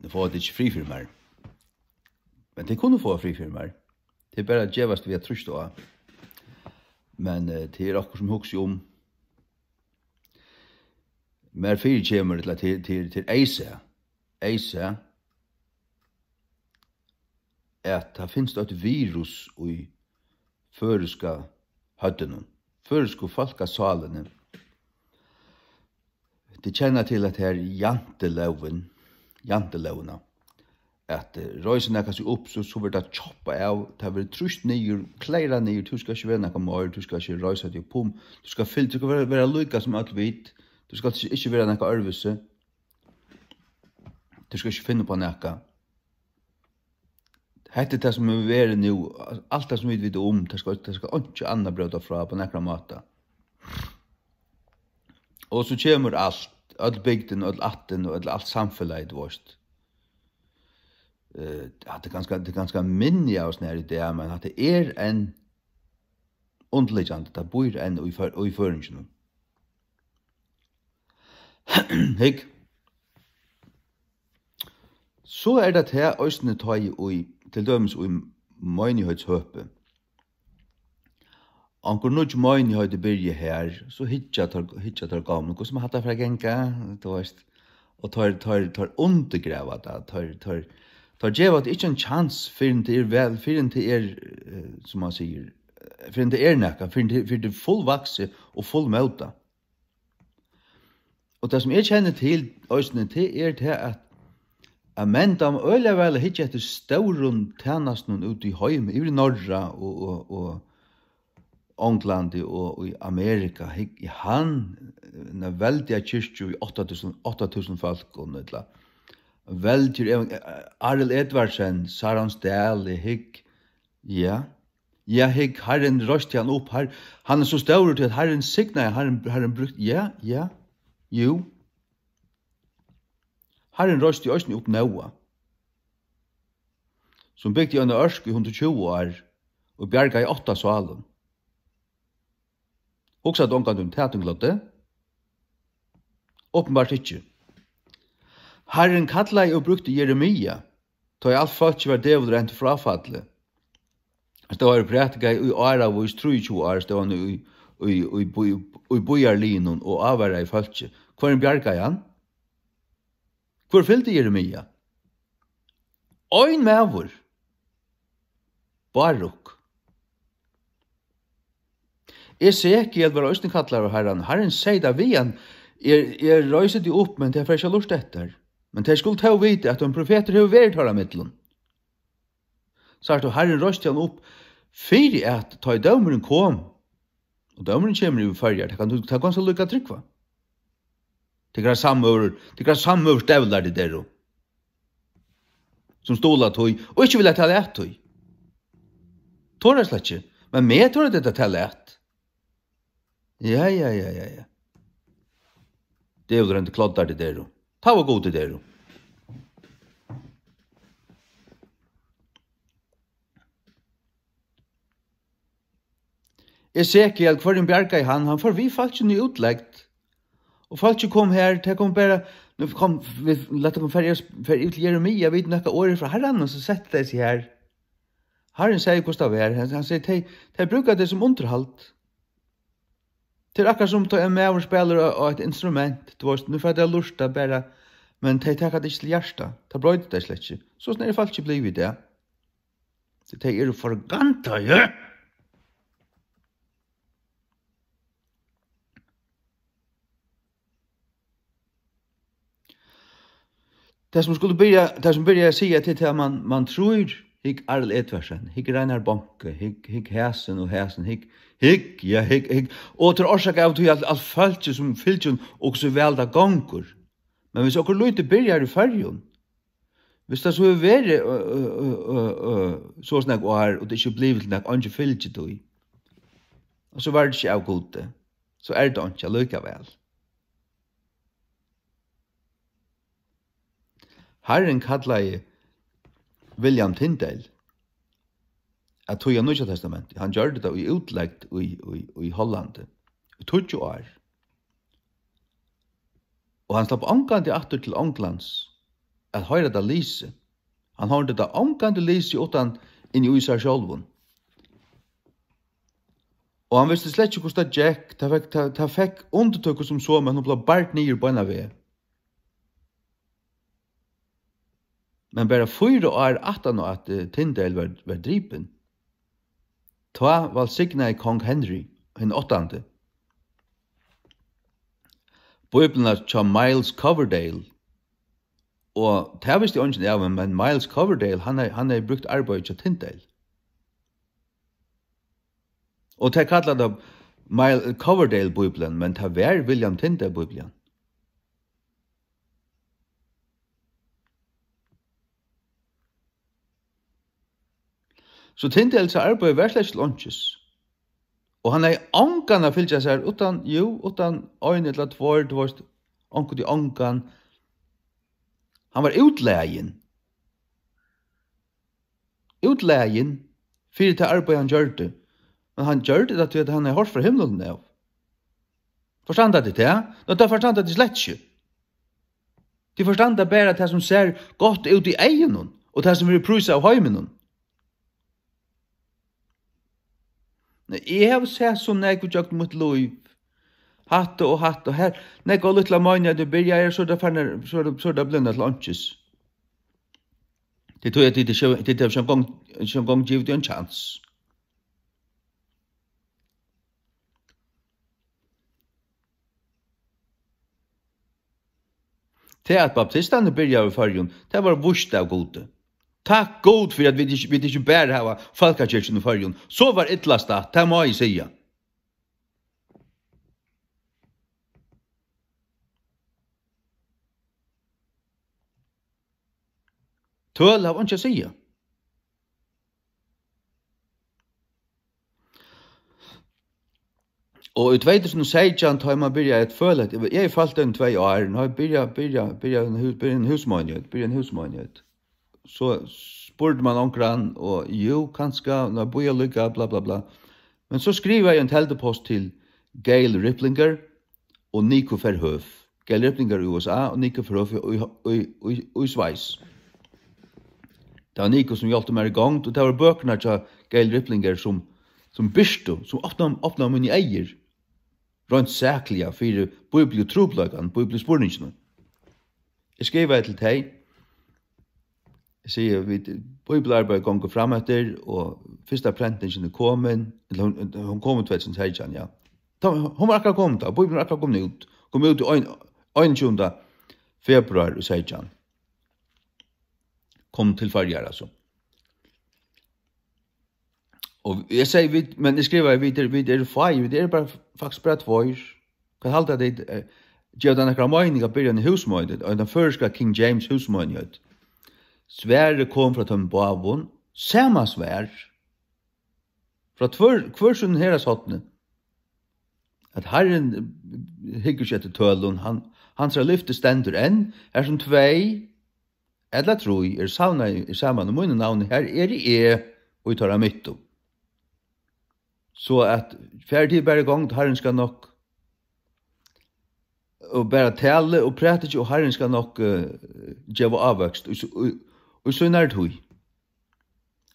Det får det ikke fri for meg. Men det kunne få fri for meg. Det er bare djevast vi har trøst av. Men det er akkurat som hukser om. Mer fyr kommer til eise. Eise. At det finnes et virus i føreska høttene. Føreska folkasalene. De kjenner til at det er jantelovene. At røysen kan seg opp, så blir det choppet av, det blir trust nyer, kleira nyer, du skal ikke være noe mer, du skal ikke røyse deg på, du skal være lykka som alt vit, du skal ikke være noe ørvelse, du skal ikke finne på noe. Hette det som vi er nå, alt det som vi vet om, det skal ikke annet brøda fra på noen måte. Og så kommer alt, all bygden, all atten og alt samfunnet, det er ganske minnig av oss nær i det, men at det er en underliggende, det bor en i føringen. Hikk. Så er det her østene tar til dømes i møynighetshøpet. Anker nødt møynighet byrje her, så hittar tar gamle, hvordan man hatt det fra genka, og tar undergreva det, tar djeva det ikke en chans fyrir det er vel, fyrir det er, som man sier, fyrir det er nekka, fyrir det fullvakse og fullmøta. Og det som jeg kjenner til, øysene, det er til at menn de øyla vel hittar etter staurun tjenestene ute i høyme, i Norra og England og i Amerika. Han er veldig kyrkjo i 8000 folk, veldig, Arild Edvardsen, Sarans Dahl, ja, Herren røste han opp, han er så stor til at Herren signa, Herren brukt, jo. Herren røste i østen opp Noah, som bygde i en ørsk i 120 år, og bjerga i 8 salen. Også at ångan om tætunglåtte? Åpenbart ikke. Herren kallet og brukte Jeremia, da alt folk var døvd rent frafallet. Det var prætika i åra hvor i 23 år, det var i bojarlinen og avværa i folket. Hvor en bjerga han? Hvor fyllte Jeremia? Ein mevor. Baruk. Esekiel var også kallar av Herren. Herren sier da vi han, røyset de opp, men det er for ikke lurt etter. Men det skulle ta å vite at de profeter har vært her av middelen. Så at Herren røyste han opp, fyrir at ta i dømeren kom, og dømeren kommer i førjer, det kan ganske lukka trykva. Det kan samøver stævlar det der, som stola tog, og ikke vil jeg tale ett tog. Tår jeg slett ikke, men med tår jeg dette tale ett. Ja. Det er jo rent kloddar det der. Ta var god det der. Esekiel, hver en bjerga i han får vi faktisk ny utleggt. Og folk kom her, det kom bare, lette kom ferdig ut til Jeremia, vet noen året fra Herren, og så setter de seg her. Herren sier hvordan det er. Han sier, de bruker det som underhalt. Det er akkurat som en med og spiller av et instrument. Nu får det lurt det bare, men de tar det ikke til hjertet. De brøyder det slett ikke. Så sånn er det folk ikke blivet det. De er jo forganta, ja! Det som börjar säga till att man tror hik Arild Edvardsen, hik Reinar Bonke, hik Häsen och Häsen, hik. Och till orsak av till allt följt som fyllt också välda gånger. Men hvis okkur lite börjar i färgen, hvis det så är värre så snack och det inte blivit något annan fyllt då. Och så var det inte av gode. Så är det inte lika väl. Herren kallar William Tyndale at tog i Nya Testamentet. Han gjør det i utleggt i Holland. I 20 år. Og han slapp angående atter til Englands at høyre det lyse. Han hørte det omkant lyse utan inn i seg sjølven. Og han visste slett ikke hvordan det gikk. Det fikk undertøk som så, men hun ble bart nyer på en av vei. Men bare 4 år etter at Tyndale var dripen, ta valsignet kong Henry, den 8. Bibelen er Miles Coverdale, og det visste jeg ikke av, men Miles Coverdale, han har brukt arbeid til Tyndale. Og det kallet det Coverdale-bibelen, men det var William Tyndale-bibelen. Så Tyndales arbeid var slett lunches. Og han er ankan av fylgja seg utan øyne til at vår, det var ankan til ankan. Han var utleien. Utleien fyrir til arbeid han gjør det. Men han gjør det at han er hårdt fra himmelen av. Forstand det til, ja? Da forstand det slett ikke. De forstand det bare det som ser godt ut i egen, og det som vil prysa av heimen. Jeg har sett så nek og mot liv. Hatt og her. Nek og litt la manja, det begynner så det blinda til lunches. Det tror jeg det er som gang givet en chans. Til at baptistene begynner i fargen, det var vurst av gode. Takk god for at vi ikke bare hava Falkakirken i fargen. Så var ytlast det må jeg sige. Tøl har ikke å sige. Og i 2016 har man byrjat et føle, jeg falt den 2 år, nå har jeg byrjat en husmannhet. Så spurte man omkran, og jo, kanskje, nå bor jeg lykka, bla bla bla. Men så skriver jeg en teltepost til Gail Ripplinger og Nico Verhoef. Gail Ripplinger i USA og Nico Verhoef i Schweiz. Det var Nico som hjelpte meg i gang, og det var bøkene til Gail Ripplinger som byrste, som åpnet mine eier, rundt sæklige, for bibel og trobløkene, bibel og spurningsene. Jeg skriver til deg, jeg sier, bibelarbeid gonger fram etter, og første prentingen er kommet, hun kom ut 2016, ja. Hun var akkurat kommet da, bibelen var akkurat kommet ut. Kom ut i 21. februar i 16. Kom til farger, altså. Og jeg sier, men jeg skriver, vi er feir, vi er bare faktisk bare tvøyr. Kan halda det, gjør den akkurat mening av byrjan i husmøynet, og den første King James husmøynet. Sverre kom fra den bavon, samma svær, fra kvørsen heras hotne, at Herren hygger seg til tølun, hans lyfte stendur enn, som 2, eller 3, savna i saman, og mine navn her og vi tar av mytto. Så at ferdig bare gong, Herren skal nok og bare tale og prate ikke, og Herren skal nok gjøre avvøkst, og så nært hui.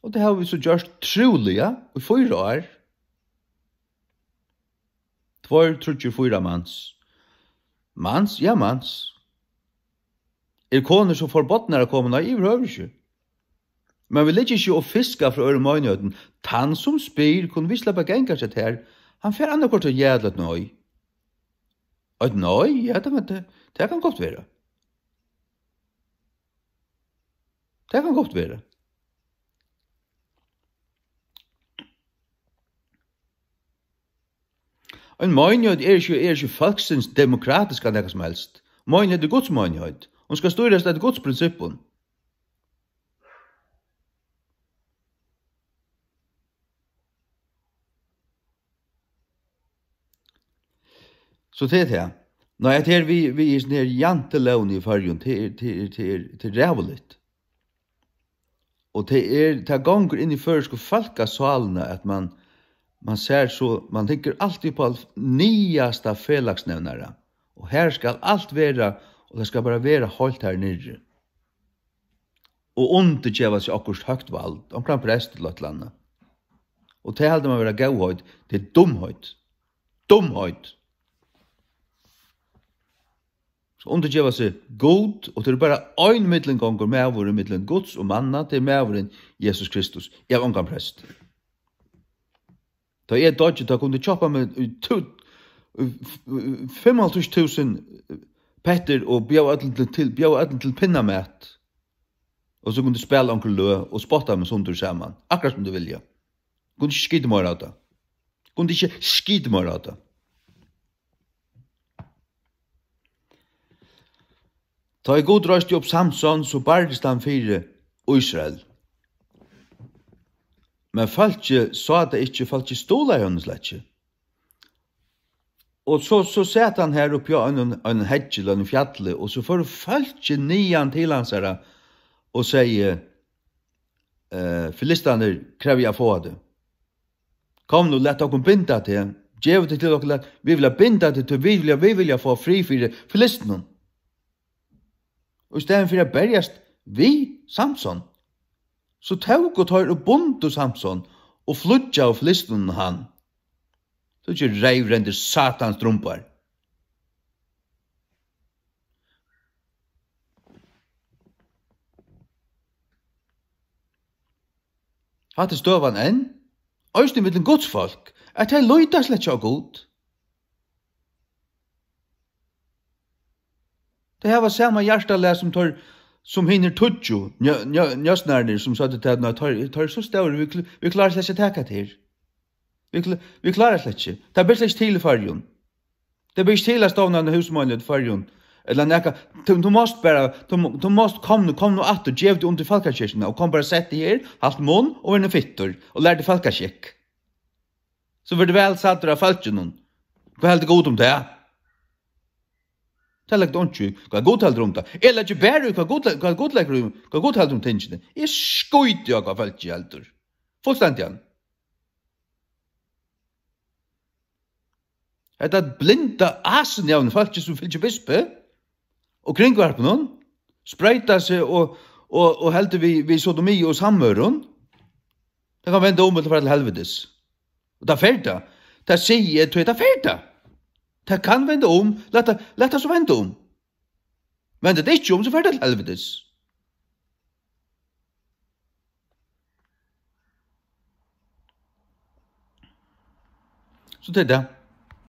Og det har vi så gjort trolig, ja, og 4 år. 2-4 mans. Mans, ja mans. Koner som forbåttene kommer, i behøver ikke. Men vi ligger ikke å fiske fra øremøgnøten. Han som spyr, kunne vi slippe gengar seg her, han fer andre kort å gjøre et nøy. Et nøy? Ja, det kan godt være. Det kan godt være. En møgnøt er ikke folksens demokratiske enn som helst. Møgnøt er Guds møgnøt. Hun skal styres etter Guds prinsippen. Så det her. Når jeg tar vi er sånn her jantelån i fargen til rævligt. Og det ganger inn i førske folkasalene at man ser så, man tenker alltid på nyaste felagsnevnere. Og her skal alt være, og det skal bare være holdt her nere. og undergjeva seg akkurat høgt vald, omkring prest til et landa. Og det heldur man vera gauhøyd, det dumhøyd. Dumhøyd. Så undergjeva seg god, og det bara ein mittlengonger med vår mittlen Guds og manna til med vår Jesus Kristus. Jeg var omkring prest. Da jeg dodget, da kunne kjøpe med 55.000 petter og bjau til pinnamet. Og så kunne du spela onkel lø og spotta med sundur saman. Akkurat som du vilja. Kunne ikke skite mer av det. Kunne ikke skite mer av det. Da jeg god røst opp Samson, så bardes han fyrir Israel. Men falskje sa det ikke, falskje stola i hennes letje. Og så sett han her oppi en hedgjel, en fjallet, og så får falskje nian til hans her, og sier, Filistaner krever jeg få det. Kom nå, lett dere binda til, gjev det til dere, vi vil binda det til, vi vil få fri for Filistanen. Og i stedet for å bergast vi, Samson, så tog og tar og bundu Samson og flutja av Filistanen han. Så ikke reivrender satans trumpar. Hatt støvan enn, øyne mittlen godsfolk, at jeg løyta slett ikke god. Det her var samme hjertelæs som hinner tudjo, njøsnærner som sa til at tar så større, vi klarer slett ikke takka til. Vi klarer slett ikke. Det blir slett til i fargen. Det blir til å stående husmålet i fargen. Eller nekka, du måst komme nå at og gjev det til falkakirkene, og kom bare sette her, halt munn og verne fytter, og lærte falkakirk. Så var det vel satt av falkene. Hva held det god om det? Det er lagt ikke, hva god held om det? Eller ikke bare hva god held om tingene. Jeg skøyte jo hva falkene helder. Fullstendig han. Det er blinda asen javn falkene som fyllt bispe, og kringvarpen hon, spreita seg og heldte vi sodomi og samøren, det kan vende om til helvetes. Og det er ferdig. Det sier jeg til det er ferdig. Det kan vende om, lett det så vende om. Men det er ikke om, så ferdig til helvetes. Så det er det.